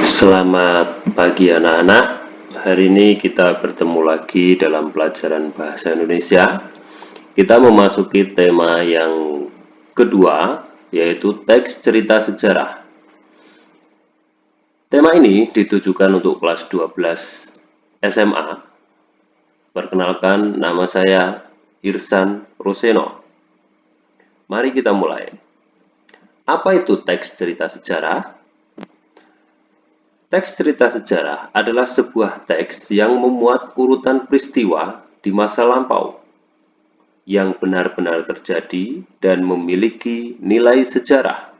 Selamat pagi anak-anak. Hari ini kita bertemu lagi dalam pelajaran bahasa Indonesia. Kita memasuki tema yang kedua, yaitu teks cerita sejarah. Tema ini ditujukan untuk kelas 12 SMA. Perkenalkan, nama saya Irsan Roseno. Mari kita mulai. Apa itu teks cerita sejarah? Teks cerita sejarah adalah sebuah teks yang memuat urutan peristiwa di masa lampau yang benar-benar terjadi dan memiliki nilai sejarah.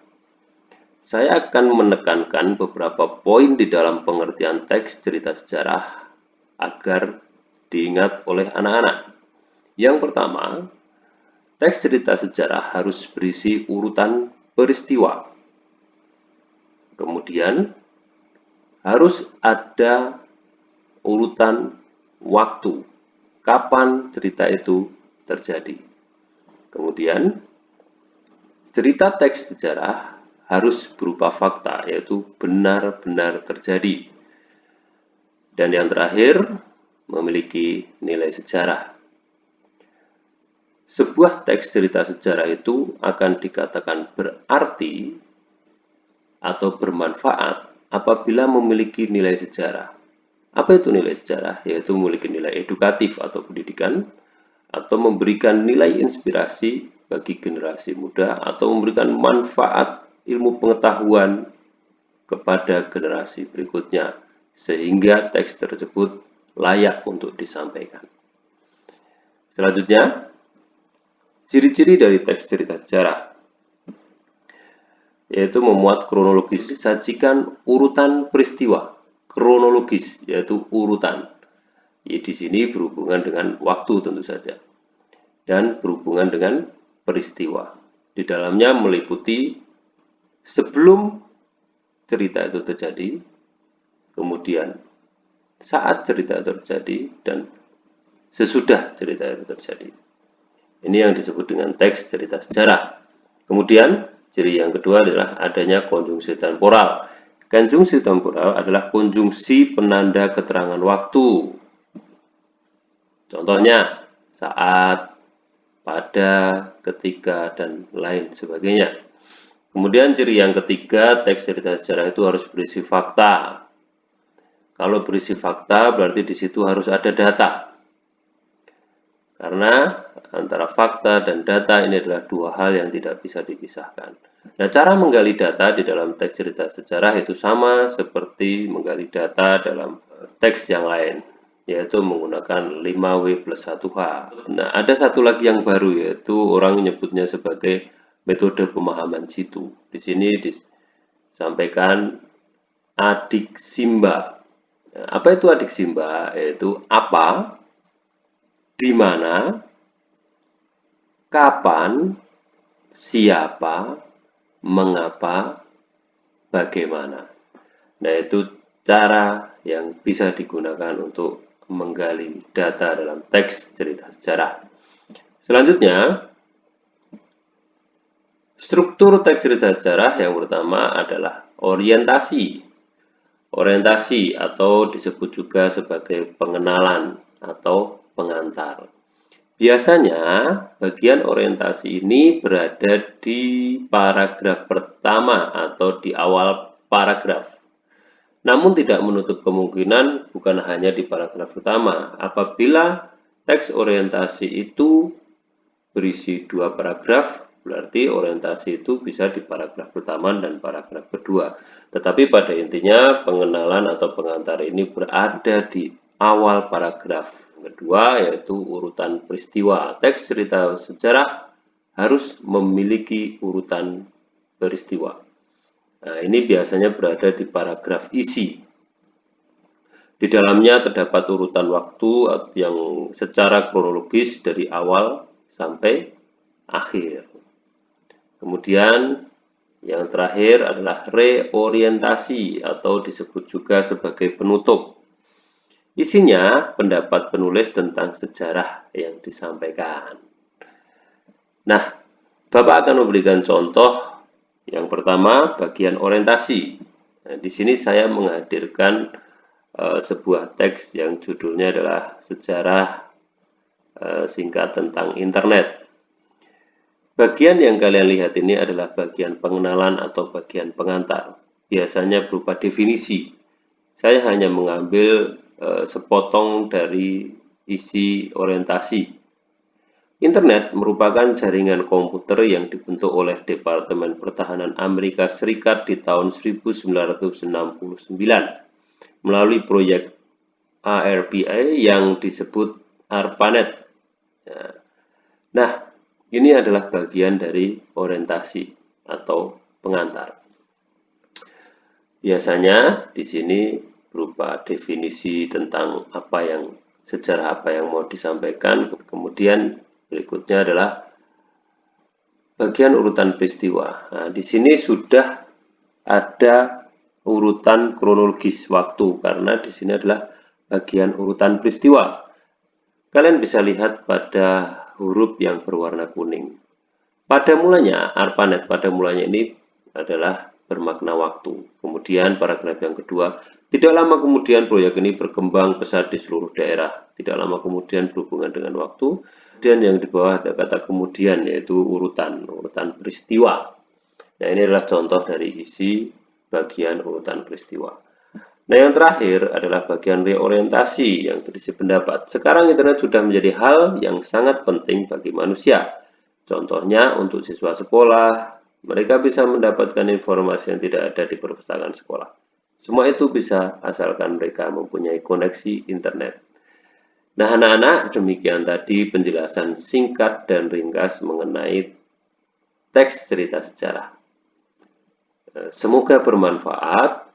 Saya akan menekankan beberapa poin di dalam pengertian teks cerita sejarah agar diingat oleh anak-anak. Yang pertama, teks cerita sejarah harus berisi urutan peristiwa. Kemudian, harus ada urutan waktu, kapan cerita itu terjadi. Kemudian, cerita teks sejarah harus berupa fakta, yaitu benar-benar terjadi. Dan yang terakhir, memiliki nilai sejarah. Sebuah teks cerita sejarah itu akan dikatakan berarti atau bermanfaat apabila memiliki nilai sejarah. Apa itu nilai sejarah? Yaitu memiliki nilai edukatif atau pendidikan, atau memberikan nilai inspirasi bagi generasi muda, atau memberikan manfaat ilmu pengetahuan kepada generasi berikutnya, sehingga teks tersebut layak untuk disampaikan. Selanjutnya, ciri-ciri dari teks cerita sejarah, yaitu memuat kronologis, disajikan urutan peristiwa, kronologis, yaitu urutan. Ya, di sini berhubungan dengan waktu tentu saja, dan berhubungan dengan peristiwa. Di dalamnya meliputi sebelum cerita itu terjadi, kemudian saat cerita itu terjadi, dan sesudah cerita itu terjadi. Ini yang disebut dengan teks cerita sejarah. Kemudian, ciri yang kedua adalah adanya konjungsi temporal. Konjungsi temporal adalah konjungsi penanda keterangan waktu. Contohnya, saat, pada, ketika, dan lain sebagainya. Kemudian ciri yang ketiga, teks cerita sejarah itu harus berisi fakta. Kalau berisi fakta, berarti di situ harus ada data. Karena antara fakta dan data ini adalah dua hal yang tidak bisa dipisahkan. Nah, cara menggali data di dalam teks cerita sejarah itu sama seperti menggali data dalam teks yang lain, yaitu menggunakan 5W plus 1H. Nah, ada satu lagi yang baru, yaitu orang menyebutnya sebagai metode pemahaman jitu. Di sini disampaikan adiksimba. Nah, apa itu adiksimba? Yaitu apa, di mana, kapan, siapa, mengapa, bagaimana. Nah, itu cara yang bisa digunakan untuk menggali data dalam teks cerita sejarah. Selanjutnya, struktur teks cerita sejarah yang pertama adalah orientasi. Orientasi atau disebut juga sebagai pengenalan atau pengantar. Biasanya, bagian orientasi ini berada di paragraf pertama atau di awal paragraf. Namun tidak menutup kemungkinan bukan hanya di paragraf pertama. Apabila teks orientasi itu berisi dua paragraf, berarti orientasi itu bisa di paragraf pertama dan paragraf kedua. Tetapi pada intinya pengenalan atau pengantar ini berada di awal paragraf kedua, yaitu urutan peristiwa. Teks cerita sejarah harus memiliki urutan peristiwa. Nah, ini biasanya berada di paragraf isi. Di dalamnya terdapat urutan waktu yang secara kronologis dari awal sampai akhir. Kemudian yang terakhir adalah reorientasi atau disebut juga sebagai penutup. Isinya pendapat penulis tentang sejarah yang disampaikan. Nah, Bapak akan memberikan contoh. Yang pertama, bagian orientasi. Nah, di sini saya menghadirkan sebuah teks yang judulnya adalah sejarah singkat tentang internet. Bagian yang kalian lihat ini adalah bagian pengenalan atau bagian pengantar. Biasanya berupa definisi. Saya hanya mengambil sepotong dari isi orientasi. Internet merupakan jaringan komputer yang dibentuk oleh Departemen Pertahanan Amerika Serikat di tahun 1969 melalui proyek ARPA yang disebut ARPANET. Nah, ini adalah bagian dari orientasi atau pengantar. Biasanya di sini berupa definisi tentang sejarah apa yang mau disampaikan, kemudian berikutnya adalah bagian urutan peristiwa. Nah, di sini sudah ada urutan kronologis waktu karena di sini adalah bagian urutan peristiwa. Kalian bisa lihat pada huruf yang berwarna kuning. Pada mulanya, ARPANET pada mulanya ini adalah bermakna waktu. Kemudian paragraf yang kedua, tidak lama kemudian proyek ini berkembang pesat di seluruh daerah. Tidak lama kemudian berhubungan dengan waktu. Dan yang di bawah ada kata kemudian, yaitu urutan peristiwa. Nah, ini adalah contoh dari isi bagian urutan peristiwa. Nah, yang terakhir adalah bagian reorientasi yang berisi pendapat. Sekarang internet sudah menjadi hal yang sangat penting bagi manusia. Contohnya untuk siswa sekolah, mereka bisa mendapatkan informasi yang tidak ada di perpustakaan sekolah. Semua itu bisa asalkan mereka mempunyai koneksi internet. Nah, anak-anak, demikian tadi penjelasan singkat dan ringkas mengenai teks cerita sejarah. Semoga bermanfaat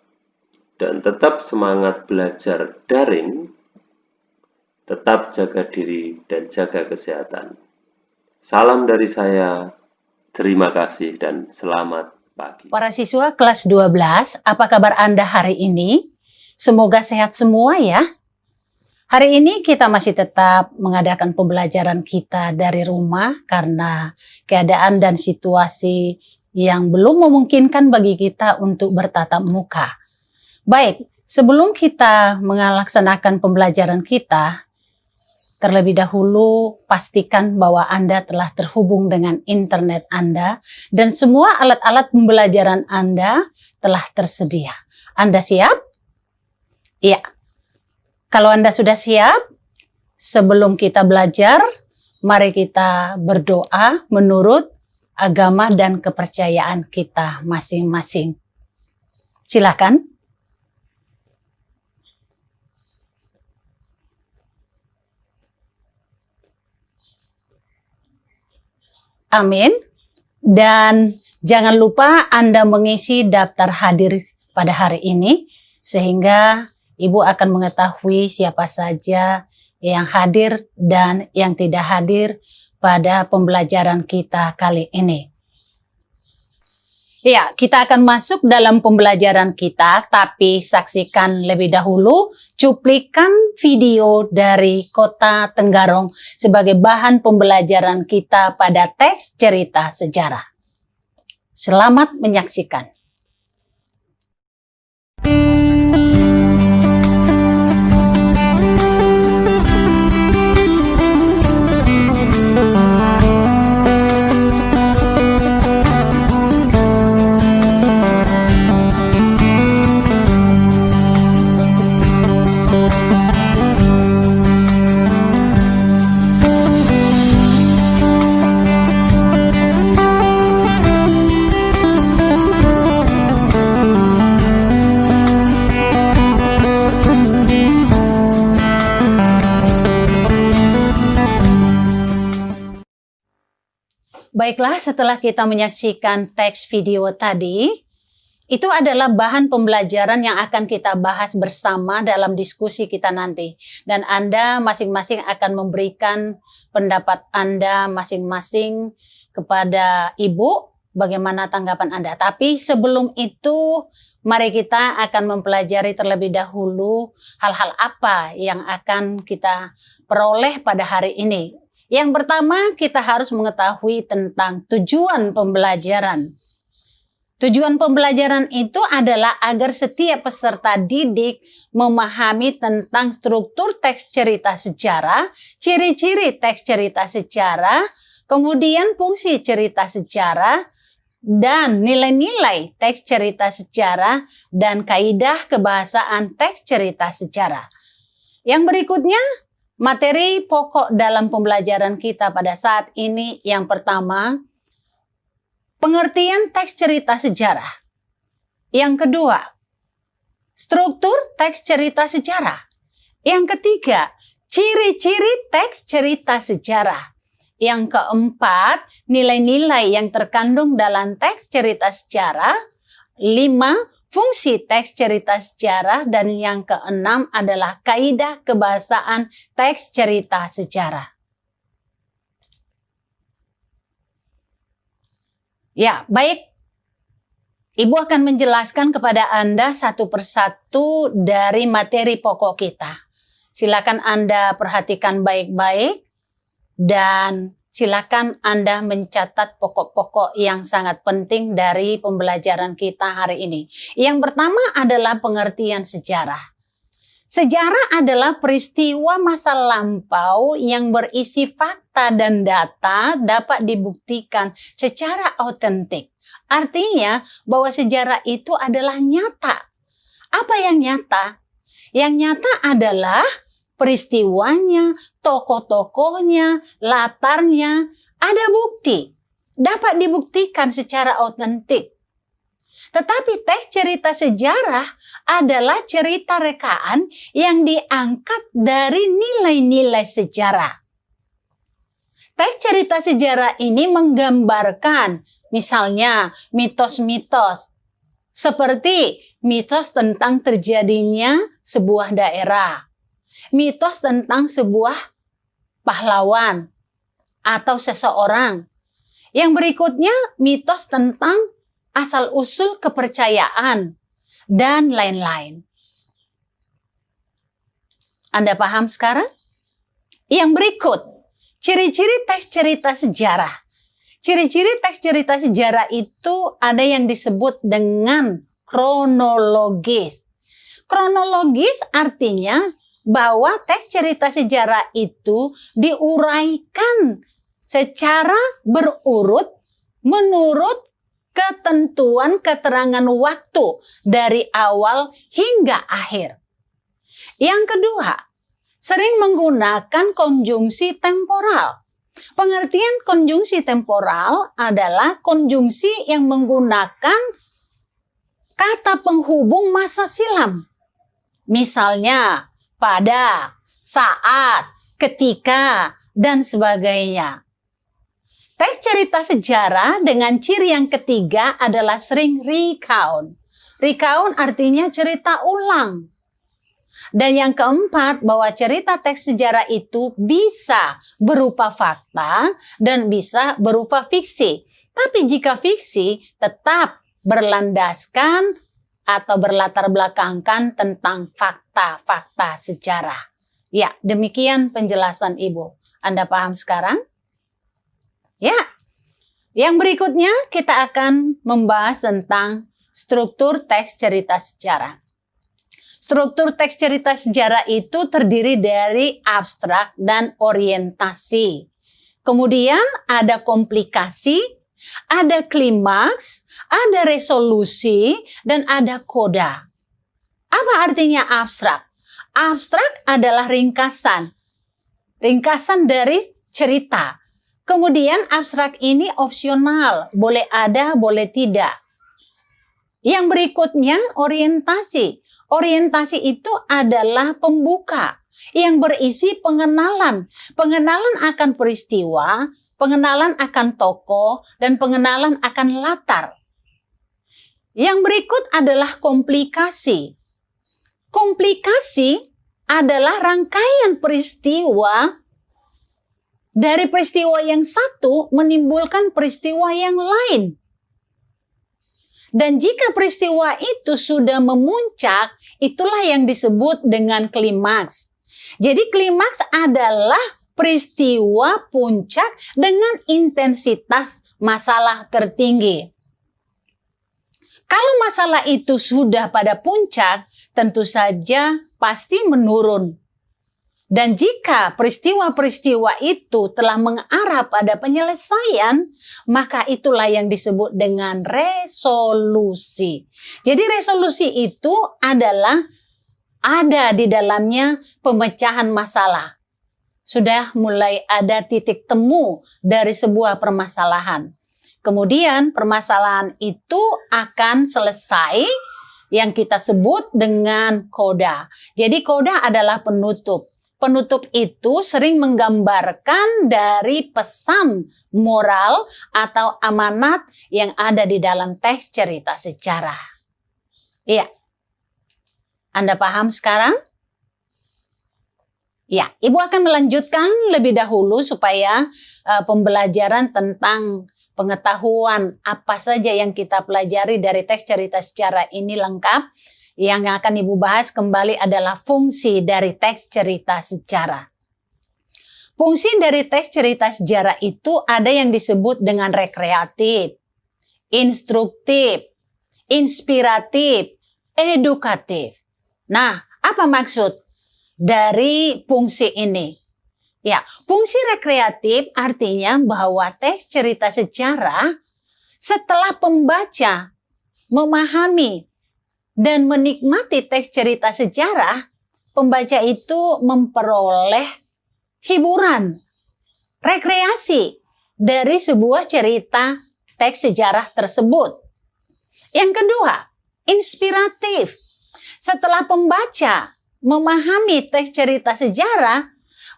dan tetap semangat belajar daring, tetap jaga diri dan jaga kesehatan. Salam dari saya, terima kasih dan selamat pagi. Para siswa kelas 12, apa kabar Anda hari ini? Semoga sehat semua ya. Hari ini kita masih tetap mengadakan pembelajaran kita dari rumah karena keadaan dan situasi yang belum memungkinkan bagi kita untuk bertatap muka. Baik, sebelum kita melaksanakan pembelajaran kita, terlebih dahulu pastikan bahwa Anda telah terhubung dengan internet Anda dan semua alat-alat pembelajaran Anda telah tersedia. Anda siap? Iya. Kalau Anda sudah siap, sebelum kita belajar, mari kita berdoa menurut agama dan kepercayaan kita masing-masing. Silakan. Amin. Dan jangan lupa Anda mengisi daftar hadir pada hari ini, sehingga Ibu akan mengetahui siapa saja yang hadir dan yang tidak hadir pada pembelajaran kita kali ini. Ya, kita akan masuk dalam pembelajaran kita, tapi saksikan lebih dahulu cuplikan video dari Kota Tenggarong sebagai bahan pembelajaran kita pada teks cerita sejarah. Selamat menyaksikan. Baiklah, setelah kita menyaksikan teks video tadi, itu adalah bahan pembelajaran yang akan kita bahas bersama dalam diskusi kita nanti. Dan Anda masing-masing akan memberikan pendapat Anda masing-masing kepada Ibu, bagaimana tanggapan Anda. Tapi sebelum itu, mari kita akan mempelajari terlebih dahulu hal-hal apa yang akan kita peroleh pada hari ini. Yang pertama, kita harus mengetahui tentang tujuan pembelajaran. Tujuan pembelajaran itu adalah agar setiap peserta didik memahami tentang struktur teks cerita sejarah, ciri-ciri teks cerita sejarah, kemudian fungsi cerita sejarah, dan nilai-nilai teks cerita sejarah, dan kaidah kebahasaan teks cerita sejarah. Yang berikutnya, materi pokok dalam pembelajaran kita pada saat ini yang pertama, pengertian teks cerita sejarah. Yang kedua, struktur teks cerita sejarah. Yang ketiga, ciri-ciri teks cerita sejarah. Yang keempat, nilai-nilai yang terkandung dalam teks cerita sejarah. 5, fungsi teks cerita sejarah. Dan yang keenam adalah kaidah kebahasaan teks cerita sejarah. Ya, baik. Ibu akan menjelaskan kepada Anda satu persatu dari materi pokok kita. Silakan Anda perhatikan baik-baik dan silakan Anda mencatat pokok-pokok yang sangat penting dari pembelajaran kita hari ini. Yang pertama adalah pengertian sejarah. Sejarah adalah peristiwa masa lampau yang berisi fakta dan data dapat dibuktikan secara autentik. Artinya bahwa sejarah itu adalah nyata. Apa yang nyata? Yang nyata adalah peristiwanya, tokoh-tokohnya, latarnya, ada bukti. Dapat dibuktikan secara autentik. Tetapi teks cerita sejarah adalah cerita rekaan yang diangkat dari nilai-nilai sejarah. Teks cerita sejarah ini menggambarkan misalnya mitos-mitos seperti mitos tentang terjadinya sebuah daerah, mitos tentang sebuah pahlawan atau seseorang. Yang berikutnya mitos tentang asal-usul kepercayaan, dan lain-lain. Anda paham sekarang? Yang berikut, ciri-ciri teks cerita sejarah. Ciri-ciri teks cerita sejarah itu ada yang disebut dengan kronologis. Kronologis artinya bahwa teks cerita sejarah itu diuraikan secara berurut menurut ketentuan keterangan waktu dari awal hingga akhir. Yang kedua, sering menggunakan konjungsi temporal. Pengertian konjungsi temporal adalah konjungsi yang menggunakan kata penghubung masa silam. Misalnya, pada, saat, ketika, dan sebagainya. Teks cerita sejarah dengan ciri yang ketiga adalah sering recount. Recount artinya cerita ulang. Dan yang keempat, bahwa cerita teks sejarah itu bisa berupa fakta dan bisa berupa fiksi. Tapi jika fiksi tetap berlandaskan atau berlatar belakangkan tentang fakta-fakta sejarah. Ya, demikian penjelasan Ibu. Anda paham sekarang? Ya, yang berikutnya kita akan membahas tentang struktur teks cerita sejarah. Struktur teks cerita sejarah itu terdiri dari abstrak dan orientasi. Kemudian ada komplikasi, ada klimaks, ada resolusi, dan ada koda. Apa artinya abstrak? Abstrak adalah ringkasan. Ringkasan dari cerita. Kemudian abstrak ini opsional, boleh ada, boleh tidak. Yang berikutnya orientasi. Orientasi itu adalah pembuka yang berisi pengenalan. Pengenalan akan peristiwa, pengenalan akan tokoh, dan pengenalan akan latar. Yang berikut adalah komplikasi. Komplikasi adalah rangkaian peristiwa dari peristiwa yang satu menimbulkan peristiwa yang lain. Dan jika peristiwa itu sudah memuncak, itulah yang disebut dengan klimaks. Jadi klimaks adalah peristiwa puncak dengan intensitas masalah tertinggi. Kalau masalah itu sudah pada puncak, tentu saja pasti menurun. Dan jika peristiwa-peristiwa itu telah mengarah pada penyelesaian, maka itulah yang disebut dengan resolusi. Jadi resolusi itu adalah ada di dalamnya pemecahan masalah. Sudah mulai ada titik temu dari sebuah permasalahan. Kemudian permasalahan itu akan selesai yang kita sebut dengan koda. Jadi koda adalah penutup. Penutup itu sering menggambarkan dari pesan moral atau amanat yang ada di dalam teks cerita sejarah. Iya. Anda paham sekarang? Ya, Ibu akan melanjutkan lebih dahulu supaya pembelajaran tentang pengetahuan apa saja yang kita pelajari dari teks cerita sejarah ini lengkap. Yang akan Ibu bahas kembali adalah fungsi dari teks cerita sejarah. Fungsi dari teks cerita sejarah itu ada yang disebut dengan rekreatif, instruktif, inspiratif, edukatif. Nah, apa maksud dari fungsi ini? Ya, fungsi rekreatif artinya bahwa teks cerita sejarah setelah pembaca memahami dan menikmati teks cerita sejarah, pembaca itu memperoleh hiburan, rekreasi dari sebuah cerita teks sejarah tersebut. Yang kedua, inspiratif. Setelah pembaca memahami teks cerita sejarah,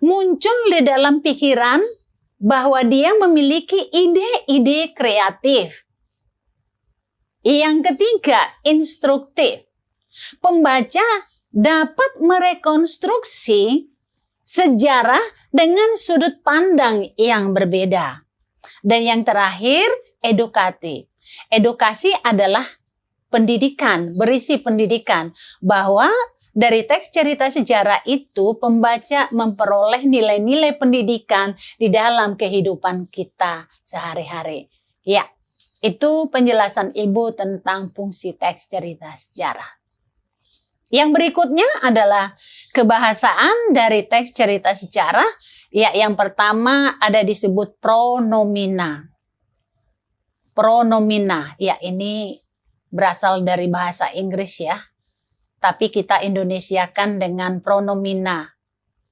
muncul di dalam pikiran bahwa dia memiliki ide-ide kreatif. Yang ketiga, instruktif. Pembaca dapat merekonstruksi sejarah dengan sudut pandang yang berbeda. Dan yang terakhir, edukatif. Edukasi adalah pendidikan, berisi pendidikan. Bahwa dari teks cerita sejarah itu, pembaca memperoleh nilai-nilai pendidikan di dalam kehidupan kita sehari-hari. Ya. Itu penjelasan Ibu tentang fungsi teks cerita sejarah. Yang berikutnya adalah kebahasaan dari teks cerita sejarah. Ya, yang pertama ada disebut pronomina. Pronomina, ya ini berasal dari bahasa Inggris ya. Tapi kita Indonesiakan dengan pronomina.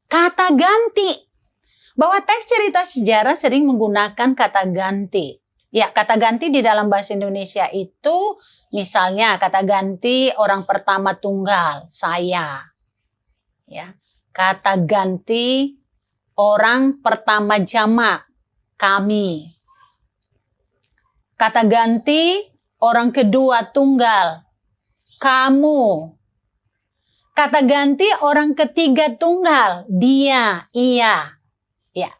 Kata ganti. Bahwa teks cerita sejarah sering menggunakan kata ganti. Ya, kata ganti di dalam bahasa Indonesia itu misalnya kata ganti orang pertama tunggal, saya. Ya. Kata ganti orang pertama jamak, kami. Kata ganti orang kedua tunggal, kamu. Kata ganti orang ketiga tunggal, dia, ia. Ya.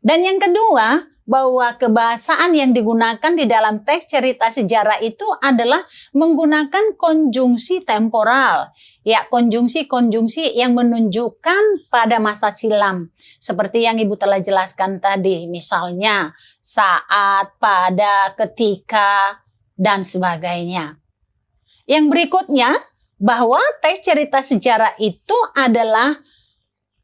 Dan yang kedua, bahwa kebahasaan yang digunakan di dalam teks cerita sejarah itu adalah menggunakan konjungsi temporal. Ya, konjungsi-konjungsi yang menunjukkan pada masa silam. Seperti yang Ibu telah jelaskan tadi. Misalnya, saat, pada, ketika, dan sebagainya. Yang berikutnya, bahwa teks cerita sejarah itu adalah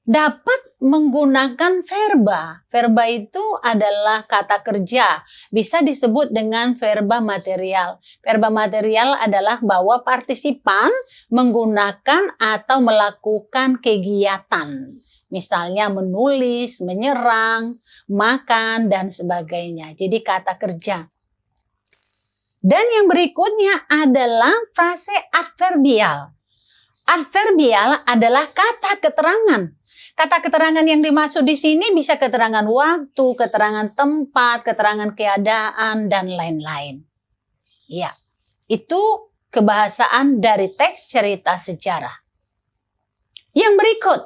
dapat menggunakan verba. Verba itu adalah kata kerja. Bisa disebut dengan verba material. Verba material adalah bahwa partisipan menggunakan atau melakukan kegiatan. Misalnya menulis, menyerang, makan, dan sebagainya. Jadi kata kerja. Dan yang berikutnya adalah frase adverbial. Adverbial adalah kata keterangan. Kata keterangan yang dimaksud di sini bisa keterangan waktu, keterangan tempat, keterangan keadaan, dan lain-lain. Ya, itu kebahasaan dari teks cerita sejarah. Yang berikut,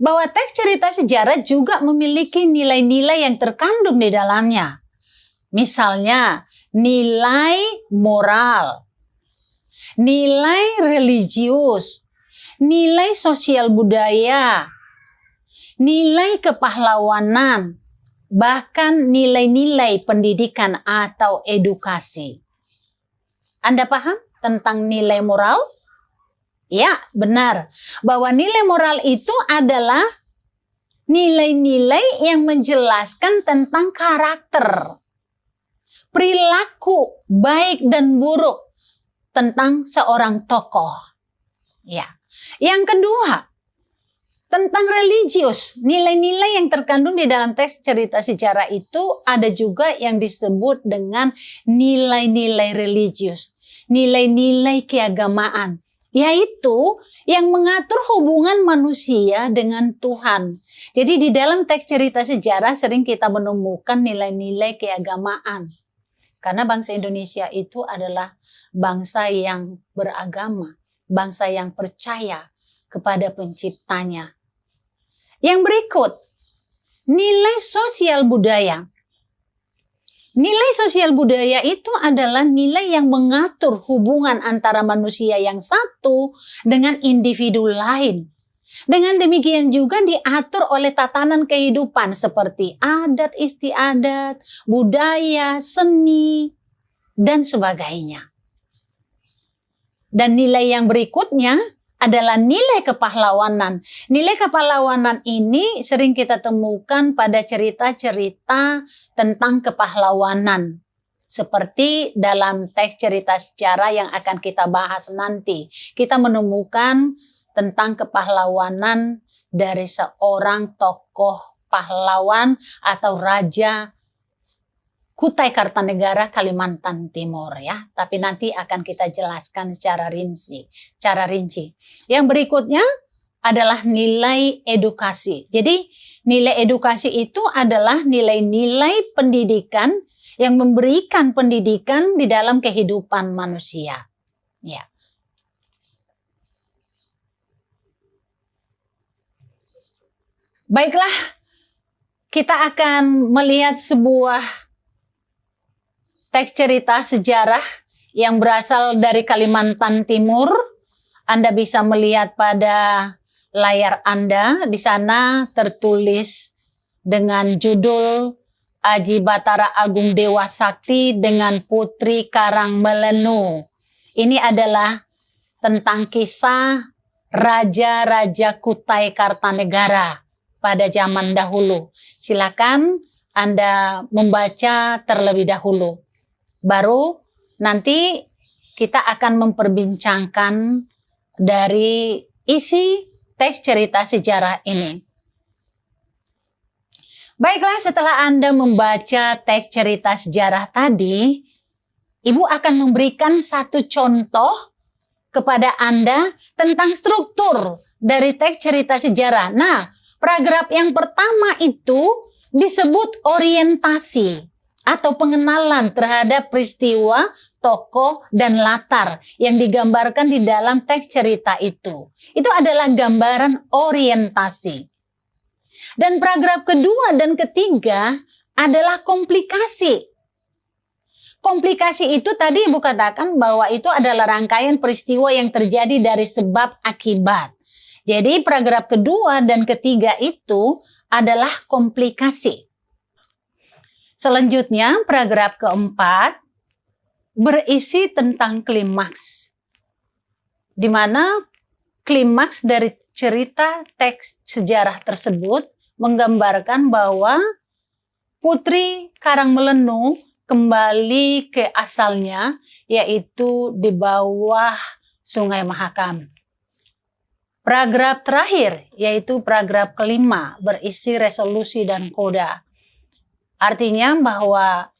bahwa teks cerita sejarah juga memiliki nilai-nilai yang terkandung di dalamnya. Misalnya, nilai moral, nilai religius, nilai sosial budaya, nilai kepahlawanan, bahkan nilai-nilai pendidikan atau edukasi. Anda paham tentang nilai moral? Ya, benar. Bahwa nilai moral itu adalah nilai-nilai yang menjelaskan tentang karakter, perilaku baik dan buruk tentang seorang tokoh. Ya. Yang kedua, tentang religius. Nilai-nilai yang terkandung di dalam teks cerita sejarah itu ada juga yang disebut dengan nilai-nilai religius, nilai-nilai keagamaan, yaitu yang mengatur hubungan manusia dengan Tuhan. Jadi di dalam teks cerita sejarah sering kita menemukan nilai-nilai keagamaan. Karena bangsa Indonesia itu adalah bangsa yang beragama, bangsa yang percaya kepada penciptanya. Yang berikut, nilai sosial budaya. Nilai sosial budaya itu adalah nilai yang mengatur hubungan antara manusia yang satu dengan individu lain. Dengan demikian juga diatur oleh tatanan kehidupan seperti adat istiadat, budaya, seni, dan sebagainya. Dan nilai yang berikutnya adalah nilai kepahlawanan. Nilai kepahlawanan ini sering kita temukan pada cerita-cerita tentang kepahlawanan. Seperti dalam teks cerita sejarah yang akan kita bahas nanti. Kita menemukan tentang kepahlawanan dari seorang tokoh pahlawan atau raja Kutai Kartanegara, Kalimantan Timur ya. Tapi nanti akan kita jelaskan secara rinci. Yang berikutnya adalah nilai edukasi. Jadi nilai edukasi itu adalah nilai-nilai pendidikan yang memberikan pendidikan di dalam kehidupan manusia. Ya. Baiklah, kita akan melihat sebuah teks cerita sejarah yang berasal dari Kalimantan Timur. Anda bisa melihat pada layar Anda. Di sana tertulis dengan judul Aji Batara Agung Dewa Sakti dengan Putri Karangmelenu. Ini adalah tentang kisah Raja-Raja Kutai Kartanegara pada zaman dahulu. Silakan Anda membaca terlebih dahulu. Baru nanti kita akan memperbincangkan dari isi teks cerita sejarah ini. Baiklah, setelah Anda membaca teks cerita sejarah tadi, Ibu akan memberikan satu contoh kepada Anda tentang struktur dari teks cerita sejarah. Nah, paragraf yang pertama itu disebut orientasi atau pengenalan terhadap peristiwa, tokoh, dan latar yang digambarkan di dalam teks cerita itu. Itu adalah gambaran orientasi. Dan paragraf kedua dan ketiga adalah komplikasi. Komplikasi itu tadi Ibu katakan bahwa itu adalah rangkaian peristiwa yang terjadi dari sebab akibat. Jadi paragraf kedua dan ketiga itu adalah komplikasi. Selanjutnya, paragraf keempat berisi tentang klimaks. Di mana klimaks dari cerita teks sejarah tersebut menggambarkan bahwa Putri Karangmelenu kembali ke asalnya, yaitu di bawah Sungai Mahakam. Paragraf terakhir, yaitu paragraf kelima, berisi resolusi dan koda. Artinya bahwa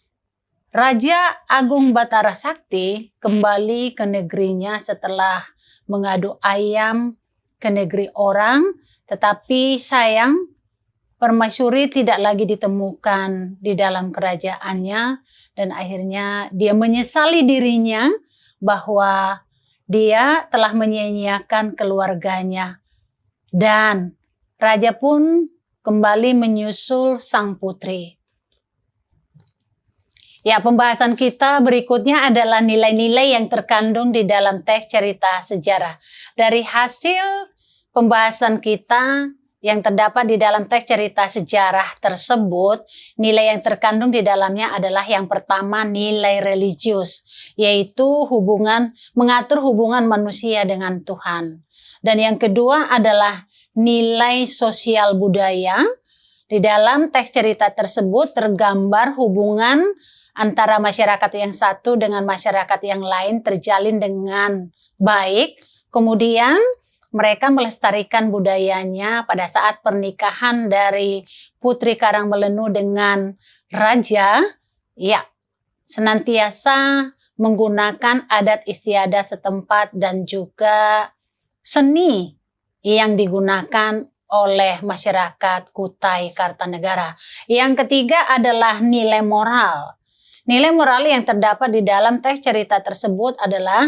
Raja Agung Batara Sakti kembali ke negerinya setelah mengadu ayam ke negeri orang, tetapi sayang Permaisuri tidak lagi ditemukan di dalam kerajaannya, dan akhirnya dia menyesali dirinya bahwa dia telah menyia-nyiakan keluarganya, dan raja pun kembali menyusul sang putri. Ya, pembahasan kita berikutnya adalah nilai-nilai yang terkandung di dalam teks cerita sejarah. Dari hasil pembahasan kita yang terdapat di dalam teks cerita sejarah tersebut, nilai yang terkandung di dalamnya adalah yang pertama nilai religius, yaitu mengatur hubungan manusia dengan Tuhan. Dan yang kedua adalah nilai sosial budaya. Di dalam teks cerita tersebut tergambar hubungan antara masyarakat yang satu dengan masyarakat yang lain terjalin dengan baik. Kemudian mereka melestarikan budayanya pada saat pernikahan dari Putri Karangmelenu dengan raja, ya, senantiasa menggunakan adat istiadat setempat dan juga seni yang digunakan oleh masyarakat Kutai Kartanegara. Yang ketiga adalah nilai moral. Nilai moral yang terdapat di dalam teks cerita tersebut adalah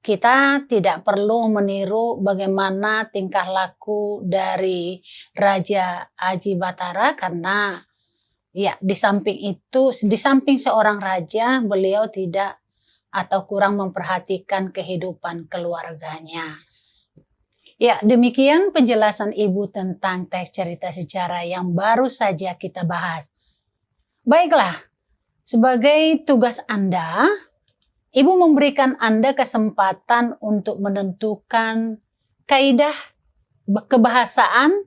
kita tidak perlu meniru bagaimana tingkah laku dari Raja Aji Batara karena ya di samping seorang raja, beliau tidak atau kurang memperhatikan kehidupan keluarganya. Ya, demikian penjelasan Ibu tentang teks cerita sejarah yang baru saja kita bahas. Baiklah, sebagai tugas Anda, Ibu memberikan Anda kesempatan untuk menentukan kaidah kebahasaan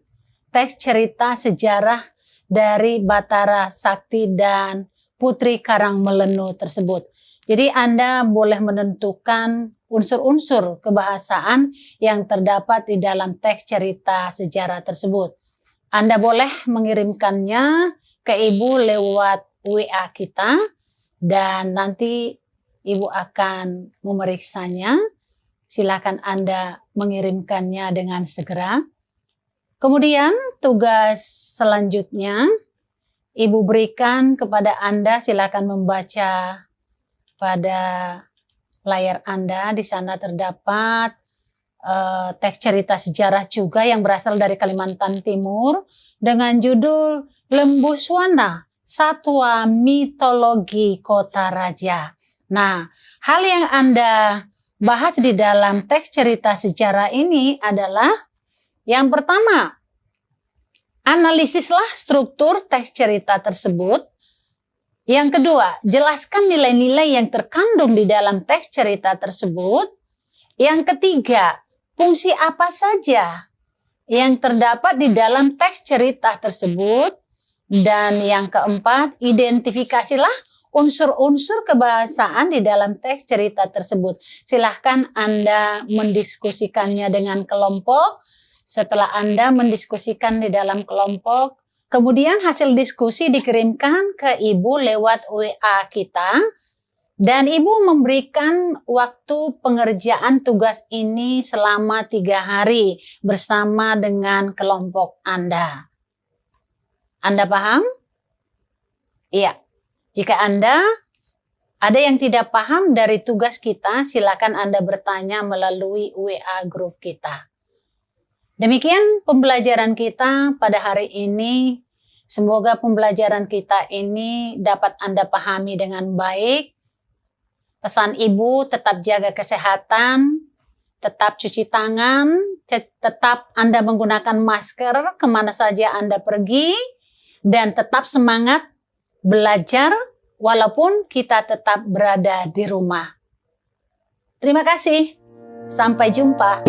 teks cerita sejarah dari Batara Sakti dan Putri Karangmelenu tersebut. Jadi Anda boleh menentukan unsur-unsur kebahasaan yang terdapat di dalam teks cerita sejarah tersebut. Anda boleh mengirimkannya ke Ibu lewat WA kita dan nanti Ibu akan memeriksanya. Silakan Anda mengirimkannya dengan segera. Kemudian tugas selanjutnya Ibu berikan kepada Anda, silakan membaca pada layar Anda. Di sana terdapat teks cerita sejarah juga yang berasal dari Kalimantan Timur dengan judul Lembu Swana, Satwa Mitologi Kota Raja. Nah, hal yang Anda bahas di dalam teks cerita sejarah ini adalah yang pertama, analisislah struktur teks cerita tersebut. Yang kedua, jelaskan nilai-nilai yang terkandung di dalam teks cerita tersebut. Yang ketiga, fungsi apa saja yang terdapat di dalam teks cerita tersebut. Dan yang keempat, identifikasilah unsur-unsur kebahasaan di dalam teks cerita tersebut. Silahkan Anda mendiskusikannya dengan kelompok. Setelah Anda mendiskusikan di dalam kelompok, kemudian hasil diskusi dikirimkan ke Ibu lewat WA kita. Dan Ibu memberikan waktu pengerjaan tugas ini selama 3 hari bersama dengan kelompok Anda. Anda paham? Iya. Jika Anda ada yang tidak paham dari tugas kita, silakan Anda bertanya melalui WA grup kita. Demikian pembelajaran kita pada hari ini. Semoga pembelajaran kita ini dapat Anda pahami dengan baik. Pesan Ibu, tetap jaga kesehatan, tetap cuci tangan, tetap Anda menggunakan masker kemana saja Anda pergi, dan tetap semangat belajar walaupun kita tetap berada di rumah. Terima kasih. Sampai jumpa.